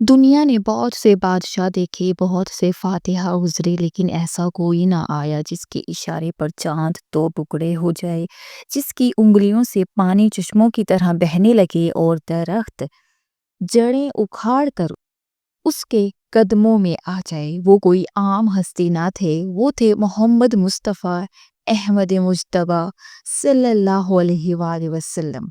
دنیا نے بہت سے بادشاہ دیکھے، بہت سے فاتحہ گزرے، لیکن ایسا کوئی نہ آیا جس کے اشارے پر چاند دو ٹکڑے ہو جائے، جس کی انگلیوں سے پانی چشموں کی طرح بہنے لگے اور درخت جڑیں اکھاڑ کر اس کے قدموں میں آ جائے۔ وہ کوئی عام ہستی نہ تھے، وہ تھے محمد مصطفیٰ احمد مجتبیٰ صلی اللہ علیہ وآلہ وسلم،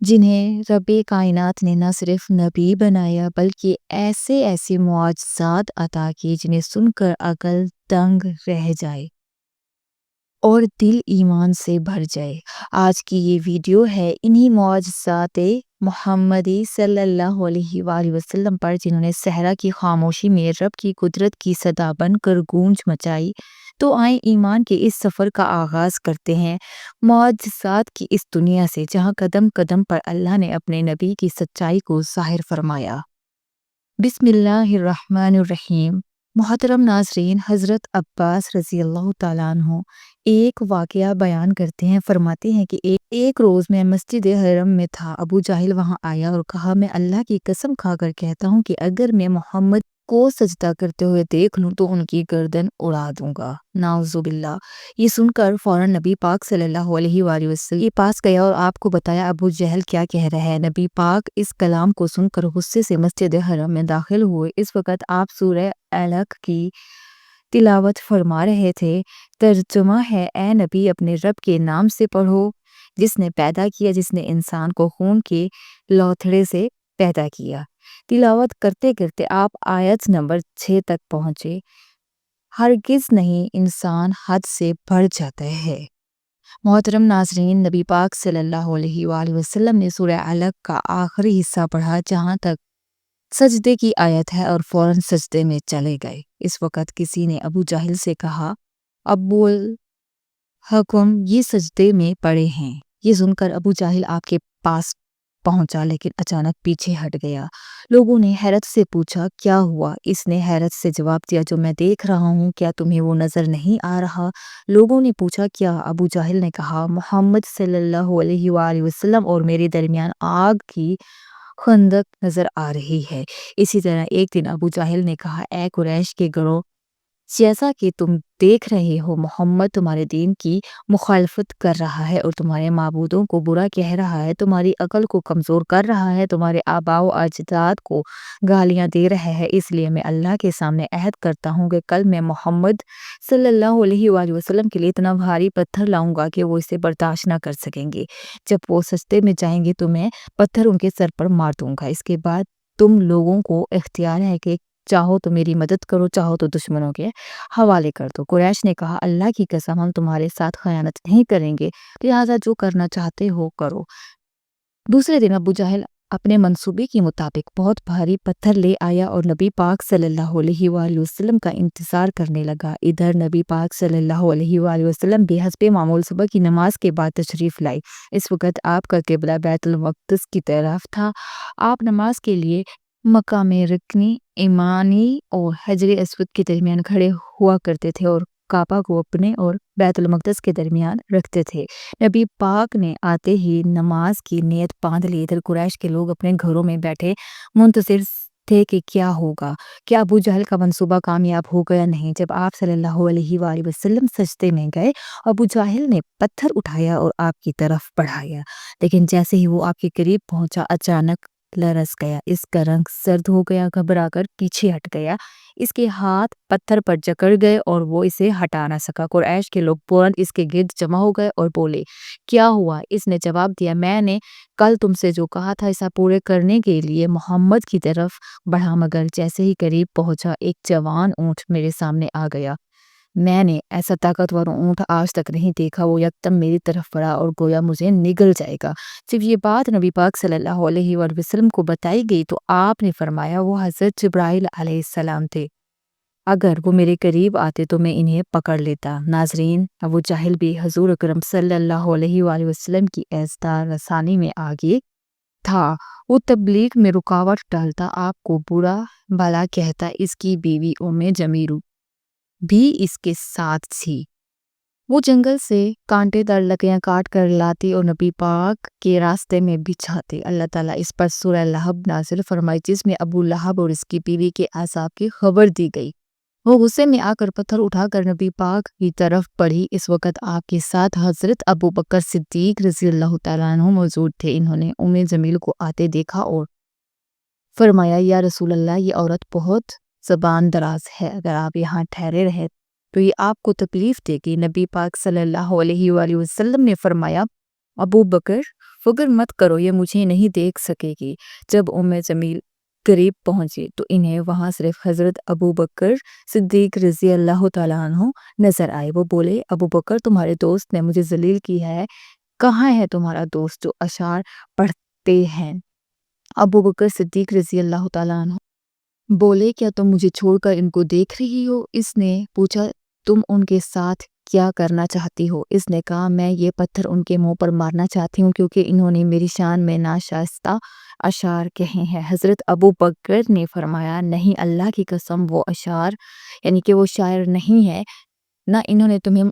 جنہیں رب کائنات نے نہ صرف نبی بنایا بلکہ ایسے معجزات عطا کیے جنہیں سن کر عقل دنگ رہ جائے اور دل ایمان سے بھر جائے۔ آج کی یہ ویڈیو ہے انہی معجزات محمدی صلی اللہ علیہ وآلہ وسلم پر، جنہوں نے صحرا کی خاموشی میں رب کی قدرت کی صدا بن کر گونج مچائی۔ تو آئیں ایمان کے اس سفر کا آغاز کرتے ہیں معجزات کی اس دنیا سے، جہاں قدم قدم پر اللہ نے اپنے نبی کی سچائی کو ظاہر فرمایا۔ بسم اللہ الرحمن الرحیم۔ محترم ناظرین، حضرت عباس رضی اللہ تعالیٰ عنہ ایک واقعہ بیان کرتے ہیں۔ فرماتے ہیں کہ ایک روز میں مسجد حرم میں تھا، ابو جہل وہاں آیا اور کہا، میں اللہ کی قسم کھا کر کہتا ہوں کہ اگر میں محمد کو سجدہ کرتے ہوئے دیکھ لوں تو ان کی گردن اڑا دوں گا، نعوذ باللہ۔ یہ سن کر فوراً نبی پاک صلی اللہ علیہ وآلہ وسلم کے پاس گیا اور آپ کو بتایا ابو جہل کیا کہہ رہا ہے۔ نبی پاک اس کلام کو سن کر غصے سے مسجد حرم میں داخل ہوئے۔ اس وقت آپ سورہ علق کی تلاوت فرما رہے تھے۔ ترجمہ ہے، اے نبی اپنے رب کے نام سے پڑھو جس نے پیدا کیا، جس نے انسان کو خون کے لوتھڑے سے پیدا کیا۔ تلاوت کرتے کرتے آپ آیت نمبر 6 تک پہنچے۔ ہرگز نہیں، انسان حد سے بڑھ جاتا ہے۔ محترم ناظرین، نبی پاک صلی اللہ علیہ وآلہ وسلم نے سورہ علق کا آخری حصہ پڑھا جہاں تک سجدے کی آیت ہے اور فوراً سجدے میں چلے گئے۔ اس وقت کسی نے ابو جہل سے کہا، ابو الحکم یہ سجدے میں پڑے ہیں۔ یہ سن کر ابو جہل آپ کے پاس پہنچا لیکن اچانک پیچھے ہٹ گیا۔ لوگوں نے حیرت سے پوچھا، کیا ہوا؟ اس نے حیرت سے جواب دیا، جو میں دیکھ رہا ہوں کیا تمہیں وہ نظر نہیں آ رہا؟ لوگوں نے پوچھا، کیا؟ ابو جہل نے کہا، محمد صلی اللہ علیہ وآلہ وسلم اور میرے درمیان آگ کی خندق نظر آ رہی ہے۔ اسی طرح ایک دن ابو جہل نے کہا، اے قریش کے گروہ، جیسا کہ تم دیکھ رہے ہو محمد تمہارے دین کی مخالفت کر رہا ہے اور تمہارے معبودوں کو برا کہہ رہا ہے، تمہاری عقل کو کمزور کر رہا ہے، تمہارے آباء و اجداد کو گالیاں دے رہا ہے۔ اس لیے میں اللہ کے سامنے عہد کرتا ہوں کہ کل میں محمد صلی اللہ علیہ وآلہ وسلم کے لیے اتنا بھاری پتھر لاؤں گا کہ وہ اسے برداشت نہ کر سکیں گے۔ جب وہ سجدے میں جائیں گے تو میں پتھر ان کے سر پر مار دوں گا۔ اس کے بعد تم لوگوں کو اختیار ہے کہ چاہو تو میری مدد کرو، چاہو تو دشمنوں کے حوالے کر دو۔ قریش نے کہا، اللہ کی قسم ہم تمہارے ساتھ خیانت نہیں کریں گے، لہٰذا جو کرنا چاہتے ہو کرو۔ دوسرے دن ابو جہل اپنے منصوبے کے مطابق بہت بھاری پتھر لے آیا اور نبی پاک صلی اللہ علیہ وآلہ وسلم کا انتظار کرنے لگا۔ ادھر نبی پاک صلی اللہ علیہ وآلہ وسلم بھی حسب معمول صبح کی نماز کے بعد تشریف لائے۔ اس وقت آپ کا قبلہ بیت المقدس کی طرف تھا۔ آپ نماز کے لیے مقام رکنی ایمانی اور حجر اسود کے درمیان کھڑے ہوا کرتے تھے اور کعبہ کو اپنے اور بیت المقدس کے درمیان رکھتے تھے۔ نبی پاک نے آتے ہی نماز کی نیت باندھ لی۔ ادھر قریش کے لوگ اپنے گھروں میں بیٹھے منتظر تھے کہ کیا ہوگا، کیا ابو جہل کا منصوبہ کامیاب ہو گیا نہیں۔ جب آپ صلی اللہ علیہ وآلہ وسلم سجدے میں گئے، ابو جہل نے پتھر اٹھایا اور آپ کی طرف بڑھایا، لیکن جیسے ہی وہ آپ کے قریب پہنچا اچانک لرز گیا، اس کا رنگ سرد ہو گیا، گھبرا کر پیچھے ہٹ گیا، اس کے ہاتھ پتھر پر جکڑ گئے اور وہ اسے ہٹا نہ سکا۔ قریش کے لوگ فوراً اس کے گرد جمع ہو گئے اور بولے، کیا ہوا؟ اس نے جواب دیا، میں نے کل تم سے جو کہا تھا اسے پورے کرنے کے لیے محمد کی طرف بڑھا، مگر جیسے ہی قریب پہنچا ایک جوان اونٹ میرے سامنے آ گیا۔ میں نے ایسا طاقتور اونٹ آج تک نہیں دیکھا، وہ یکدم میری طرف بڑھا اور گویا مجھے نگل جائے گا۔ جب یہ بات نبی پاک صلی اللہ علیہ وآلہ وسلم کو بتائی گئی تو آپ نے فرمایا، وہ حضرت جبرائیل علیہ السلام تھے، اگر وہ میرے قریب آتے تو میں انہیں پکڑ لیتا۔ ناظرین، ابو جہل بھی حضور اکرم صلی اللہ علیہ وآلہ وسلم کی اعزار رسانی میں آگے تھا۔ وہ تبلیغ میں رکاوٹ ڈالتا، آپ کو برا بھلا کہتا۔ اس کی بیوی ام جمیل بھی اس کے ساتھ تھی۔ وہ جنگل سے کانٹے دار لکڑیاں کاٹ کر لاتی اور نبی پاک کے راستے میں بچھاتی۔ اللہ تعالیٰ اس پر سورہ لہب نازل فرمائی، جس میں ابو لہب اور اس کی بیوی کے عذاب کی خبر دی گئی۔ وہ غصے میں آ کر پتھر اٹھا کر نبی پاک کی طرف بڑھی۔ اس وقت آپ کے ساتھ حضرت ابو بکر صدیق رضی اللہ تعالیٰ عنہ موجود تھے۔ انہوں نے جمیل کو آتے دیکھا اور فرمایا، یا رسول اللہ، یہ عورت بہت زبان دراز ہے، اگر آپ یہاں ٹھہرے رہے تو یہ آپ کو تکلیف دے گی۔ نبی پاک صلی اللہ علیہ وآلہ وسلم نے فرمایا، ابو بکر فکر مت کرو، یہ مجھے نہیں دیکھ سکے گی۔ جب جمیل قریب پہنچے تو انہیں وہاں صرف حضرت ابو بکر صدیق رضی اللہ تعالیٰ عنہ نظر آئے۔ وہ بولے، ابو بکر، تمہارے دوست نے مجھے ذلیل کی ہے، کہاں ہے تمہارا دوست جو اشعار پڑھتے ہیں؟ ابو بکر صدیق رضی اللہ تعالیٰ عنہ بولے، کیا تم مجھے چھوڑ کر ان کو دیکھ رہی ہو؟ اس نے پوچھا، تم ان کے ساتھ کیا کرنا چاہتی ہو؟ اس نے کہا، میں یہ پتھر ان کے منہ پر مارنا چاہتی ہوں کیونکہ انہوں نے میری شان میں ناشائستہ اشعار کہے ہیں۔ حضرت ابو بکر نے فرمایا، نہیں، اللہ کی قسم، وہ اشعار یعنی کہ وہ شاعر نہیں ہے، نہ انہوں نے تمہیں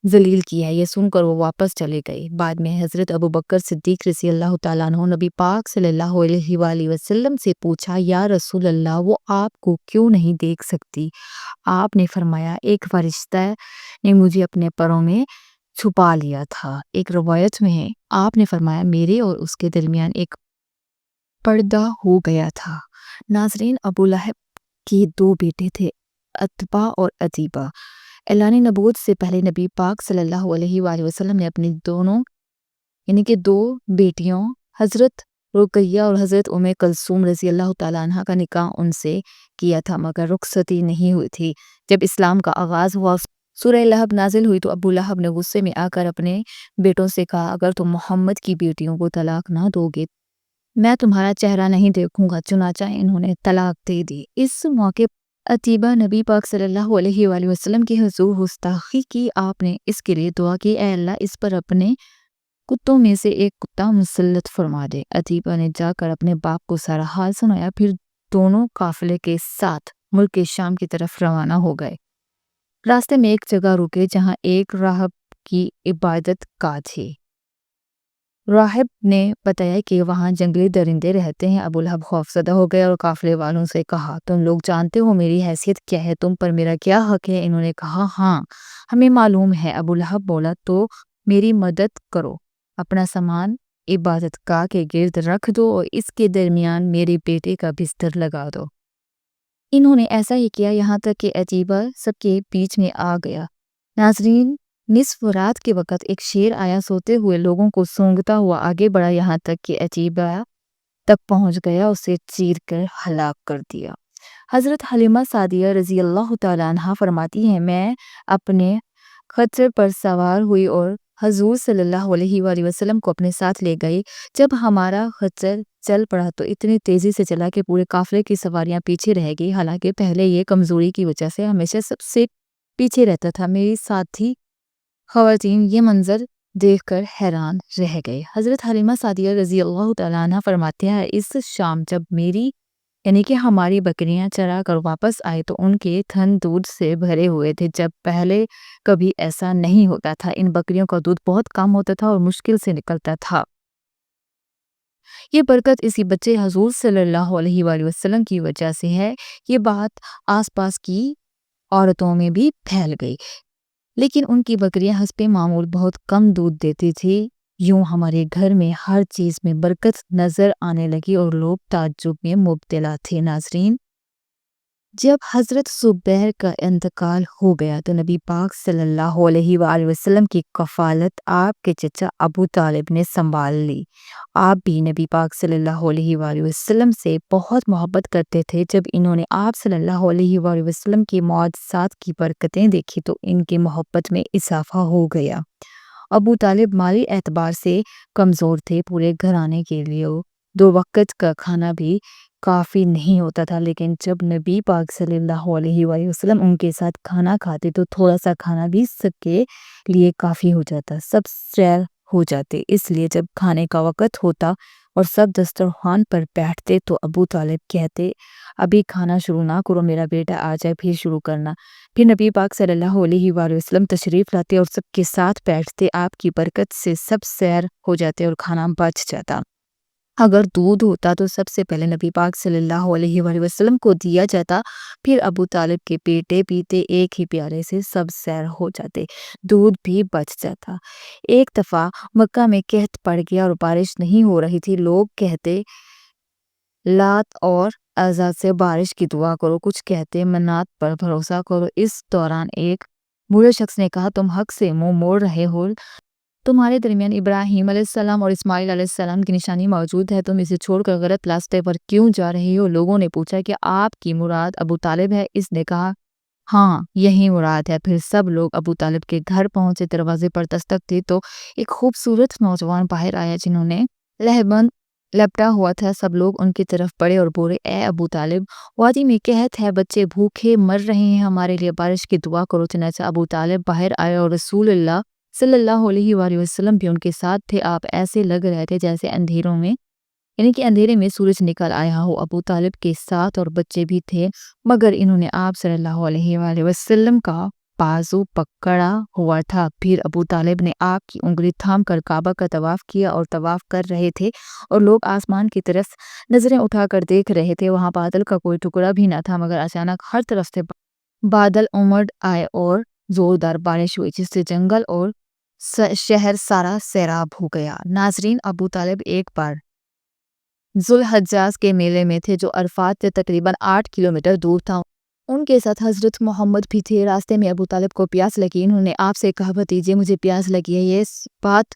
ذلیل کیا ہے۔ یہ سن کر وہ واپس چلے گئے۔ بعد میں حضرت ابو بکر صدیق رضی اللہ تعالیٰ عنہ نبی پاک صلی اللہ علیہ وآلہ وسلم سے پوچھا، یا رسول اللہ، وہ آپ کو کیوں نہیں دیکھ سکتی؟ آپ نے فرمایا، ایک فرشتہ نے مجھے اپنے پروں میں چھپا لیا تھا۔ ایک روایت میں ہے، آپ نے فرمایا، میرے اور اس کے درمیان ایک پردہ ہو گیا تھا۔ ناظرین، ابو لہب کے دو بیٹے تھے، عتبہ اور عتیبہ۔ اعلان نبوت سے پہلے نبی پاک صلی اللہ علیہ وآلہ وسلم نے اپنی دونوں یعنی کہ دو بیٹیوں حضرت رقیہ اور حضرت کلثوم رضی اللہ تعالیٰ عنہ کا نکاح ان سے کیا تھا، مگر رخصتی نہیں ہوئی تھی۔ جب اسلام کا آغاز ہوا، سورہ لہب نازل ہوئی تو ابو لہب نے غصے میں آ کر اپنے بیٹوں سے کہا، اگر تم محمد کی بیٹیوں کو طلاق نہ دو گے میں تمہارا چہرہ نہیں دیکھوں گا۔ چنانچہ انہوں نے طلاق دے دی۔ اس موقع عتیبہ نبی پاک صلی اللہ علیہ وآلہ وسلم کی حضور گستاخی کی۔ آپ نے اس کے لیے دعا کی، اے اللہ، اس پر اپنے کتوں میں سے ایک کتا مسلط فرما دے۔ عتیبہ نے جا کر اپنے باپ کو سارا حال سنایا، پھر دونوں قافلے کے ساتھ ملک شام کی طرف روانہ ہو گئے۔ راستے میں ایک جگہ رکے جہاں ایک راہب کی عبادت گاہ تھی۔ راہب نے بتایا کہ وہاں جنگلی درندے رہتے ہیں۔ ابو لہب خوفزدہ ہو گئے اور قافلے والوں سے کہا، تم لوگ جانتے ہو میری حیثیت کیا ہے، تم پر میرا کیا حق ہے؟ انہوں نے کہا، ہاں، ہمیں معلوم ہے۔ ابو لہب بولا، تو میری مدد کرو، اپنا سامان عبادت گاہ کے گرد رکھ دو اور اس کے درمیان میرے بیٹے کا بستر لگا دو۔ انہوں نے ایسا ہی کیا، یہاں تک کہ عتیبہ سب کے بیچ میں آ گیا۔ ناظرین، نصف رات کے وقت ایک شیر آیا، سوتے ہوئے لوگوں کو سونگھتا ہوا آگے بڑھا، یہاں تک کہ عتیبہ تک پہنچ گیا، اسے چیر کر ہلاک کر دیا۔ حضرت حلیمہ سعدیہ رضی اللہ تعالیٰ عنہا فرماتی ہیں، میں اپنے خچر پر سوار ہوئی اور حضور صلی اللہ علیہ وآلہ وسلم کو اپنے ساتھ لے گئی۔ جب ہمارا خچر چل پڑا تو اتنی تیزی سے چلا کہ پورے قافلے کی سواریاں پیچھے رہ گئی، حالانکہ پہلے یہ کمزوری کی وجہ سے ہمیشہ سب سے پیچھے رہتا تھا۔ میری ساتھی خواتین یہ منظر دیکھ کر حیران رہ گئے۔ حضرت حلیمہ سعدیہ رضی اللہ تعالیٰ عنہ فرماتے ہیں، اس شام جب میری یعنی کہ ہماری بکریاں چرا کر واپس آئے تو ان کے تھن دودھ سے بھرے ہوئے تھے، جب پہلے کبھی ایسا نہیں ہوتا تھا۔ ان بکریوں کا دودھ بہت کم ہوتا تھا اور مشکل سے نکلتا تھا۔ یہ برکت اسی بچے حضور صلی اللہ علیہ وآلہ وسلم کی وجہ سے ہے۔ یہ بات آس پاس کی عورتوں میں بھی پھیل گئی، لیکن ان کی بکریاں حسب معمول بہت کم دودھ دیتی تھی۔ یوں ہمارے گھر میں ہر چیز میں برکت نظر آنے لگی اور لوگ تعجب میں مبتلا تھے۔ ناظرین، جب حضرت زبیر کا انتقال ہو گیا تو نبی پاک صلی اللہ علیہ وآلہ وسلم کی کفالت آپ کے چچا ابو طالب نے سنبھال لی۔ آپ بھی نبی پاک صلی اللہ علیہ وآلہ وسلم سے بہت محبت کرتے تھے۔ جب انہوں نے آپ صلی اللہ علیہ وآلہ وسلم کی معجزات کی برکتیں دیکھی تو ان کی محبت میں اضافہ ہو گیا۔ ابو طالب مالی اعتبار سے کمزور تھے، پورے گھرانے کے لیے 2 وقت کا کھانا بھی کافی نہیں ہوتا تھا، لیکن جب نبی پاک صلی اللہ علیہ وآلہ وسلم ان کے ساتھ کھانا کھاتے تو تھوڑا سا کھانا بھی سب کے لیے کافی ہو جاتا۔ سب سیر ہو جاتے، اس لیے جب کھانے کا وقت ہوتا اور سب دسترخوان پر بیٹھتے تو ابو طالب کہتے ابھی کھانا شروع نہ کرو، میرا بیٹا آ جائے پھر شروع کرنا۔ پھر نبی پاک صلی اللہ علیہ وآلہ وسلم تشریف لاتے اور سب کے ساتھ بیٹھتے، آپ کی برکت سے سب سیر ہو جاتے اور کھانا بچ جاتا۔ اگر دودھ ہوتا تو سب سے پہلے نبی پاک صلی اللہ علیہ وآلہ وسلم کو دیا جاتا، پھر ابو طالب کے بیٹے پیتے، ایک ہی پیالے سے سب سیر ہو جاتے، دودھ بھی بچ جاتا۔ ایک دفعہ مکہ میں قحط پڑ گیا اور بارش نہیں ہو رہی تھی، لوگ کہتے لات اور عزا سے بارش کی دعا کرو، کچھ کہتے منات پر بھروسہ کرو۔ اس دوران ایک بوڑھے شخص نے کہا تم حق سے منہ موڑ رہے ہو، تمہارے درمیان ابراہیم علیہ السلام اور اسماعیل علیہ السلام کی نشانی موجود ہے، تم اسے چھوڑ کر غلط راستے پر کیوں جا رہے ہو؟ لوگوں نے پوچھا کہ آپ کی مراد ابو طالب ہے؟ اس نے کہا ہاں یہی مراد ہے۔ پھر سب لوگ ابو طالب کے گھر پہنچے، دروازے پر دستک دی تو ایک خوبصورت نوجوان باہر آیا جنہوں نے لہبند لپٹا ہوا تھا۔ سب لوگ ان کی طرف بڑھے اور بولے اے ابو طالب، وادی میں قحط ہے، بچے بھوکے مر رہے ہیں، ہمارے لیے بارش کی دعا کرو۔ چنانچہ ابو طالب باہر آئے اور رسول اللہ صلی اللہ علیہ وآلہ وسلم بھی ان کے ساتھ تھے۔ آپ ایسے لگ رہے تھے جیسے اندھیروں میں یعنی کہ اندھیرے میں سورج نکل آیا ہو۔ ابو طالب کے ساتھ اور بچے بھی تھے، مگر انہوں نے آپ صلی اللہ علیہ وآلہ وسلم کا بازو پکڑا ہوا تھا۔ پھر ابو طالب نے آپ کی انگلی تھام کر کعبہ کا طواف کیا اور طواف کر رہے تھے اور لوگ آسمان کی طرف نظریں اٹھا کر دیکھ رہے تھے، وہاں بادل کا کوئی ٹکڑا بھی نہ تھا، مگر اچانک ہر طرف سے بادل امڑ آئے اور زوردار بارش ہوئی جس سے جنگل اور شہر سارا سیراب ہو گیا۔ ناظرین، ابو طالب ایک بار ذوالحجاج کے میلے میں تھے جو عرفات سے تقریباً 8 کلومیٹر دور تھا۔ ان کے ساتھ حضرت محمد بھی تھے۔ راستے میں ابو طالب کو پیاس لگی، انہوں نے آپ سے کہا بھتیجے مجھے پیاس لگی ہے۔ یہ بات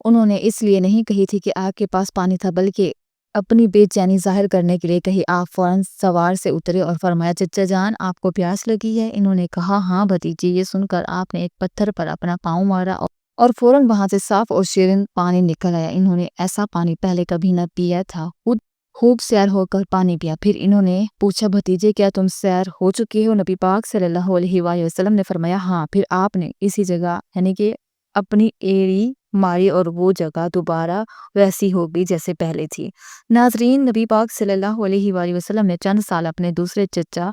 انہوں نے اس لیے نہیں کہی تھی کہ آپ کے پاس پانی تھا، بلکہ اپنی بے چینی ظاہر کرنے کے لیے کہی۔ آپ فوراً سوار سے اترے اور فرمایا چچا جان آپ کو پیاس لگی ہے؟ انہوں نے کہا ہاں بھتیجے۔ یہ سن کر آپ نے ایک پتھر پر اپنا پاؤں مارا اور فوراً وہاں سے صاف اور شیرین پانی نکل آیا۔ انہوں نے ایسا پانی پہلے کبھی نہ پیا تھا، خود خوب سیر ہو کر پانی پیا۔ پھر انہوں نے پوچھا بھتیجے کیا تم سیر ہو چکے ہو؟ نبی پاک صلی اللہ علیہ وآلہ وسلم نے فرمایا ہاں۔ پھر آپ نے اسی جگہ یعنی کہ اپنی ایڑی ماری اور وہ جگہ دوبارہ ویسی ہو گئی جیسے پہلے تھی۔ ناظرین، نبی پاک صلی اللہ علیہ وآلہ وسلم نے چند سال اپنے دوسرے چچا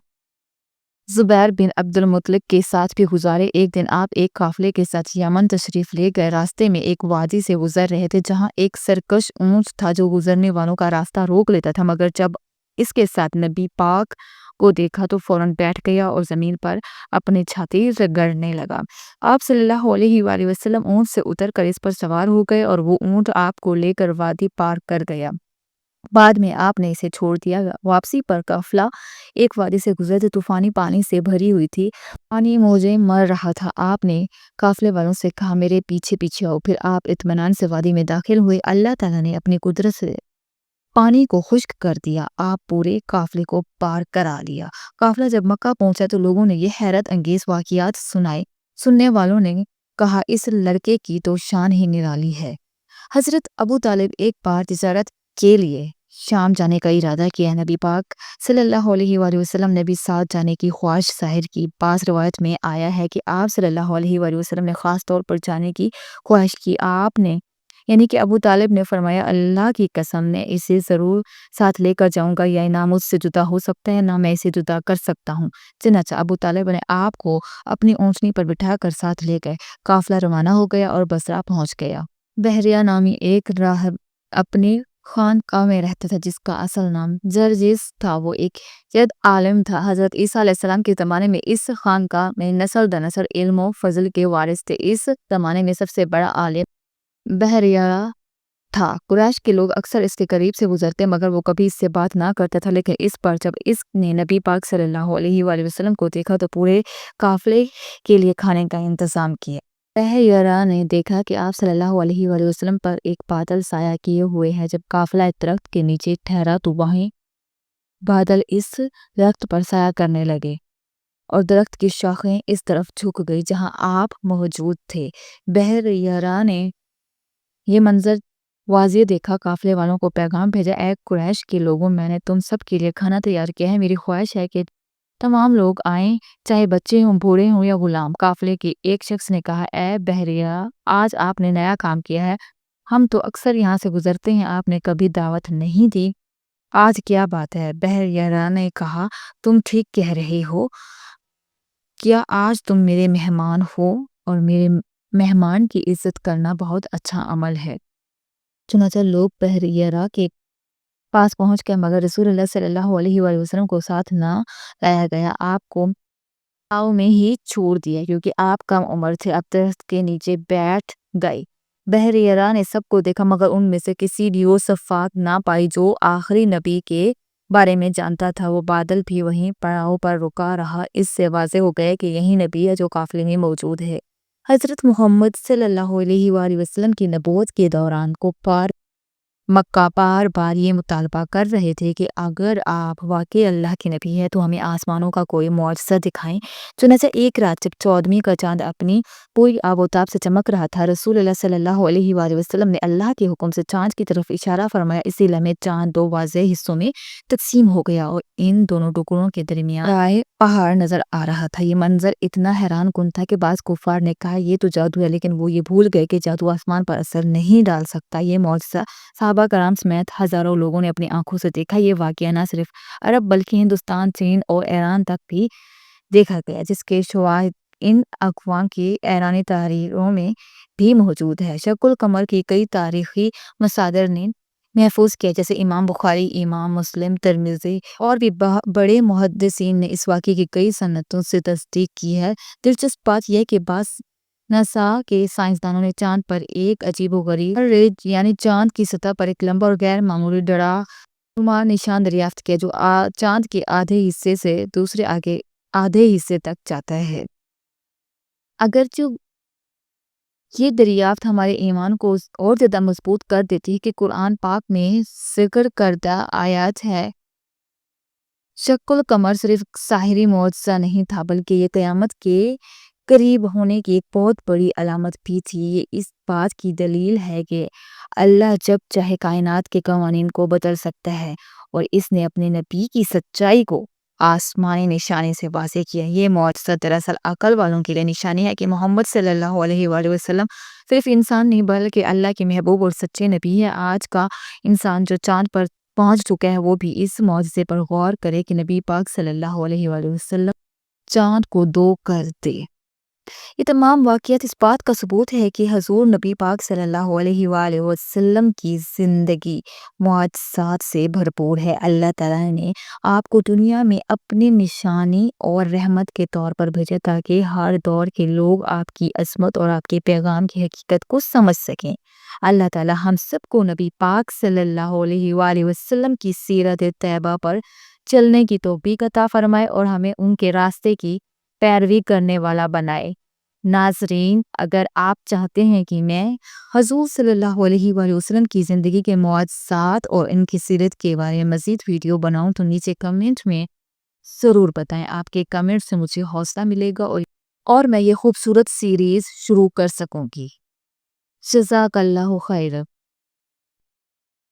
زبیر بن عبد المطلب کے ساتھ بھی گزارے۔ ایک دن آپ ایک قافلے کے ساتھ یمن تشریف لے گئے۔ راستے میں ایک وادی سے گزر رہے تھے جہاں ایک سرکش اونٹ تھا جو گزرنے والوں کا راستہ روک لیتا تھا، مگر جب اس کے ساتھ نبی پاک کو دیکھا تو فوراً بیٹھ گیا اور زمین پر اپنی چھاتی رگڑنے لگا۔ آپ صلی اللہ علیہ وآلہ وسلم اونٹ سے اتر کر اس پر سوار ہو گئے اور وہ اونٹ آپ کو لے کر وادی پار کر گیا۔ بعد میں آپ نے اسے چھوڑ دیا۔ واپسی پر قافلہ ایک وادی سے گزرے تھے، طوفانی پانی سے بھری ہوئی تھی، پانی موجیں مار رہا تھا۔ آپ نے قافلے والوں سے کہا میرے پیچھے پیچھے آؤ۔ پھر آپ اطمینان سے وادی میں داخل ہوئے۔ اللہ تعالیٰ نے اپنی قدرت سے پانی کو خشک کر دیا، آپ پورے قافلے کو پار کرا لیا۔ قافلہ جب مکہ پہنچا تو لوگوں نے یہ حیرت انگیز واقعات سنائے۔ سننے والوں نے کہا اس لڑکے کی تو شان ہی نرالی ہے۔ حضرت ابو طالب ایک بار تجارت کے لیے شام جانے کا ارادہ کیا۔ نبی پاک صلی اللہ علیہ وآلہ وسلم نے بھی ساتھ جانے کی خواہش ظاہر کی۔ بعض روایت میں آیا ہے کہ آپ صلی اللہ علیہ وآلہ وسلم نے خاص طور پر جانے کی خواہش کی۔ آپ نے یعنی کہ ابو طالب نے فرمایا اللہ کی قسم میں اسے ضرور ساتھ لے کر جاؤں گا، یا نہ مجھ سے جدا ہو سکتا ہے نہ میں اسے جدا کر سکتا ہوں۔ چنانچہ ابو طالب نے آپ کو اپنی اونٹنی پر بٹھا کر ساتھ لے گئے۔ قافلہ روانہ ہو گیا اور بصرہ پہنچ گیا۔ بحریہ نامی ایک راہب اپنی خانقاہ میں رہتا تھا جس کا اصل نام جرجس تھا۔ وہ ایک جد عالم تھا۔ حضرت عیسیٰ علیہ السلام کے زمانے میں اس خانقاہ میں نسل در نسل علم و فضل کے وارث تھے۔ اس زمانے میں سب سے بڑا عالم بحریہ تھا۔ قریش کے لوگ اکثر اس کے قریب سے گزرتے مگر وہ کبھی اس سے بات نہ کرتا تھا، لیکن اس پر جب اس نے نبی پاک صلی اللہ علیہ وآلہ وسلم کو دیکھا تو پورے قافلے کے لیے کھانے کا انتظام کیا۔ بحیرہ نے دیکھا کہ آپ صلی اللہ علیہ وآلہ وسلم پر ایک بادل سایہ کیے ہوئے ہے۔ جب قافلہ ایک درخت کے نیچے ٹھہرا تو وہیں بادل اس درخت پر سایہ کرنے لگے اور درخت کی شاخیں اس طرف جھک گئی جہاں آپ موجود تھے۔ بحیرہ نے یہ منظر واضح دیکھا، قافلے والوں کو پیغام بھیجا، اے قریش کے لوگوں، میں نے تم سب کے لیے کھانا تیار کیا ہے، میری خواہش ہے کہ تمام لوگ آئیں، چاہے بچے ہوں، بوڑھے ہوں یا غلام۔ قافلے کے ایک شخص نے کہا، اے بحریہ، آج آپ نے نیا کام کیا ہے، ہم تو اکثر یہاں سے گزرتے ہیں، آپ نے کبھی دعوت نہیں دی، آج کیا بات ہے؟ بحیرہ نے کہا، تم ٹھیک کہہ رہے ہو، کیا آج تم میرے مہمان ہو، اور میرے مہمان کی عزت کرنا بہت اچھا عمل ہے۔ چنانچہ لوگ بحیرہ کے پاس پہنچ گئے، مگر رسول اللہ صلی اللہ علیہ وآلہ وسلم کو ساتھ نہ لایا گیا، آپ کو گاؤں میں ہی چھوڑ دیا کیونکہ آپ کم عمر تھے۔ اب درخت کے نیچے بیٹھ گئے۔ بحیرہ نے سب کو دیکھا، مگر ان میں سے کسی بھی وہ صفات نہ پائی جو آخری نبی کے بارے میں جانتا تھا۔ وہ بادل بھی وہیں پڑاؤ پر رکا رہا۔ اس سے واضح ہو گیا کہ یہی نبی ہے جو قافلے میں موجود ہے۔ حضرت محمد صلی اللہ علیہ وآلہ وسلم کی نبوت کے دوران کفار مکہ بار بار یہ مطالبہ کر رہے تھے کہ اگر آپ واقعی اللہ کے نبی ہیں تو ہمیں آسمانوں کا کوئی معجزہ دکھائیں۔ چنانچہ ایک رات جب 14ویں کا چاند اپنی پوری آب و تاب سے چمک رہا تھا، رسول اللہ صلی اللہ علیہ وآلہ وسلم نے اللہ کے حکم سے چاند کی طرف اشارہ فرمایا۔ اسی لمحے چاند دو واضح حصوں میں تقسیم ہو گیا اور ان دونوں ٹکڑوں کے درمیان پہاڑ نظر آ رہا تھا۔ یہ منظر اتنا حیران کن تھا کہ بعض کفار نے کہا یہ تو جادو ہے، لیکن وہ یہ بھول گئے کہ جادو آسمان پر اثر نہیں ڈال سکتا۔ یہ معجزہ صحابہ کرام سمیت ہزاروں لوگوں نے اپنی آنکھوں سے دیکھا۔ یہ واقعہ نہ صرف عرب بلکہ ہندوستان، چین اور ایران تک بھی دیکھا گیا، جس کے شواہد ان اقوام کی ایرانی تحریروں میں بھی موجود ہے۔ شق القمر کی کئی تاریخی مصادر نے محفوظ کیا، جیسے امام بخاری، امام مسلم، ترمذی اور بھی بڑے محدثین نے اس واقعے کی کئی سندوں سے تصدیق کی ہے۔ دلچسپ بات یہ ہے کہ بعض ناسا کے سائنسدانوں نے چاند پر ایک عجیب و غریب رِڈج یعنی چاند کی سطح پر ایک لمبا اور غیر معمولی ڈراؤمدار نشان دریافت کیا جو چاند کے آدھے حصے سے دوسرے آدھے حصے تک جاتا ہے۔ اگرچہ یہ دریافت ہمارے ایمان کو اور زیادہ مضبوط کر دیتی ہے کہ قرآن پاک میں ذکر کردہ آیات ہے، شق القمر صرف ظاہری معجزہ نہیں تھا بلکہ یہ قیامت کے قریب ہونے کی ایک بہت بڑی علامت بھی تھی۔ یہ اس بات کی دلیل ہے کہ اللہ جب چاہے کائنات کے قوانین کو بدل سکتا ہے، اور اس نے اپنے نبی کی سچائی کو آسمانی نشانی سے واضح کیا۔ یہ معجزہ دراصل عقل والوں کے لیے نشانی ہے کہ محمد صلی اللہ علیہ وآلہ وسلم صرف انسان نہیں بلکہ اللہ کے محبوب اور سچے نبی ہے۔ آج کا انسان جو چاند پر پہنچ چکا ہے وہ بھی اس معجزے پر غور کرے کہ نبی پاک صلی اللہ علیہ وآلہ وسلم چاند کو دو کر دے۔ یہ تمام واقعات اس بات کا ثبوت ہے کہ حضور نبی پاک صلی اللہ علیہ وآلہ وسلم کی زندگی معجزات سے بھرپور ہے۔ اللہ تعالیٰ نے آپ کو دنیا میں اپنی نشانی اور رحمت کے طور پر بھیجا تاکہ ہر دور کے لوگ آپ کی عظمت اور آپ کے پیغام کی حقیقت کو سمجھ سکیں۔ اللہ تعالیٰ ہم سب کو نبی پاک صلی اللہ علیہ وآلہ وسلم کی سیرت طیبہ پر چلنے کی توفیق عطا فرمائے اور ہمیں ان کے راستے کی پیروی کرنے والا بنائے۔ ناظرین، اگر آپ چاہتے ہیں کہ میں حضور صلی اللہ علیہ وآلہ وسلم کی زندگی کے معجزات اور ان کی سیرت کے بارے میں مزید ویڈیو بناؤں تو نیچے کمنٹ میں ضرور بتائیں۔ آپ کے کمنٹ سے مجھے حوصلہ ملے گا اور میں یہ خوبصورت سیریز شروع کر سکوں گی۔ جزاک اللہ خیر۔